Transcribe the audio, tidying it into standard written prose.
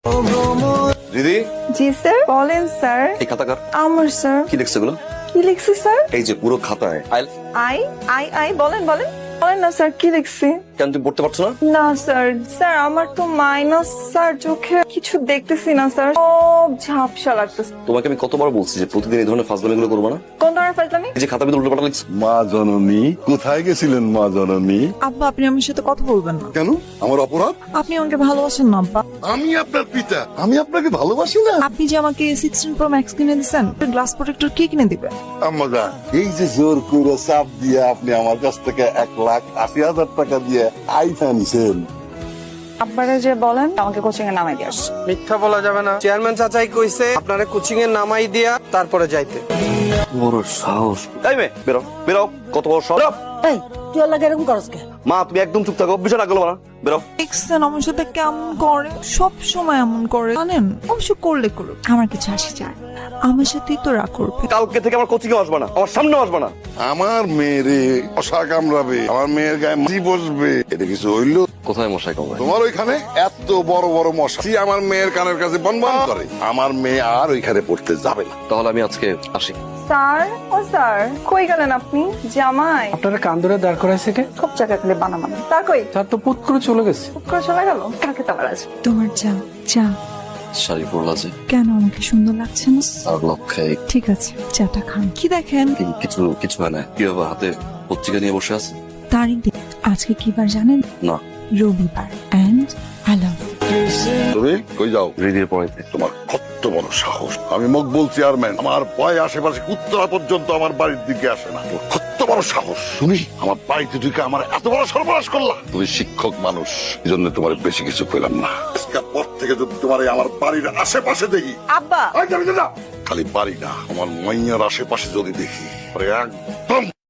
দিদি, জি স্যার, বলেন স্যার। এই খাতাকার আমার স্যার। কি লিখছে এগুলো? কি লিখছি স্যার? এই যে পুরো খাতায় আইল আই আই আই বলেন বলেন বলেন না স্যার, কি লিখছি? কেন তুমি পড়তে পারছো না? না স্যার, স্যার আমার তো মাইনাস স্যার, চোখে কিছু দেখতেছি না স্যার, সব ঝাপসা লাগতেছে। তোমাকে আমি কতবার বলছি যে প্রতিদিন এই ধরনের ফাজলামিগুলো করবো না। কোন ধরনের ফাজলামি? এই যে খাতার ভিতরে উল্টোপাল্টা লিখছো। মা জননী কোথায় গেছিলেন মা জননী? আব্বা, আপনি আমার সাথে কথা বলবেন না। কেন আমার অপরাধ? আপনি আমাকে ভালোবাসেন না আব্বা। আমি আপনার পিতা, আমি আপনাকে ভালোবাসি না? আপনি যে আমাকে 16 Pro Max কিনে দিচ্ছেন, গ্লাস প্রোটেক্টর কে কিনে দিবে? আম্মাগা, এই যে জোর করে চাপ দিয়ে আপনি আমার কাছ থেকে 1,80,000 টাকা দিয়ে আইফোন নিছেন। আব্বারে যে বলেন আমাকে কোচিং এ নামাই দিয়ে আসছে। মিথ্যা বলা যাবে না। চেয়ারম্যান চাচাই কইছে আপনারা কোচিং এ নামাই দিয়া তারপরে যাইতে। বড় সাহস। এই মেয়ে, বেরো বেরো, কত বড় সাহস। এই তুই আল্লাহ এরকম করস কে? মা তুমি একদম চুপ থাকো, বিষয় না গেলো না। বেরো। দেখছেন আমার সাথে কেমন করে, সব সময় এমন করে জানেন। অবশ্য করলে করুক, আমার কিছু আসে যায়, আমার সাথেই তো রাগ করবে। কালকে থেকে আমার কোচিং এ আসবে না, আমার সামনে আসবে না। আমার মেয়েরে মশা কামড়াবে, আমার মেয়ের গায়ে মাছি বসবে, এটা কিছু হইলো? কোথায় মশাই কামড়ায়? তোমার ওইখানে এত বড় বড় মশা আমার মেয়ের কানের কাছে বনবন করে। আমার মেয়ে আর ওইখানে পড়তে যাবে না। তাহলে আমি আজকে আসি। স্যার, ও স্যার, কই গেলেন আপনি? জামাই আপনারা কান ধরে দাঁড় করাইছে কে? খুব জায়গা খালি বানাবানা। তা কই? তার তো পুত করে চলে গেছে। চুপ করে চলে গেল। কাকে তাবার আছে? তোমার চা চা শাড়ি পরলা যে, কেন আমাকে সুন্দর লাগছে না? আর লক্ষ্যে ঠিক আছে, চাটা খান। কি দেখেন? কিছু কিছু হয় না। কি হবে, হাতে পত্রিকা নিয়ে বসে আছে? তারিখ দিন। আজকে কি বার জানেন? না। রবিবার। এন্ড আই লাভ তুমি কই যাও? রিদির পড়াইতে। তোমার কত বড় সাহস! আমি মকবুল চেয়ারম্যান, আমার ভয় আশেপাশে কুত্তরা পর্যন্ত আমার বাড়ির দিকে আসে না। তোর কত বড় সাহস! তুমি আমার বাড়িতে ঢুকে আমার এত বড় সর্বনাশ করলা। তুমি শিক্ষক মানুষ, এই জন্য তোমার বেশি কিছু পেলাম না। আজকের পর থেকে যদি তোমার আমার বাড়ির আশেপাশে দেখি, আব্বা, খালি বাড়ি না, আমার মাইয়ার আশেপাশে যদি দেখি, পরে একদম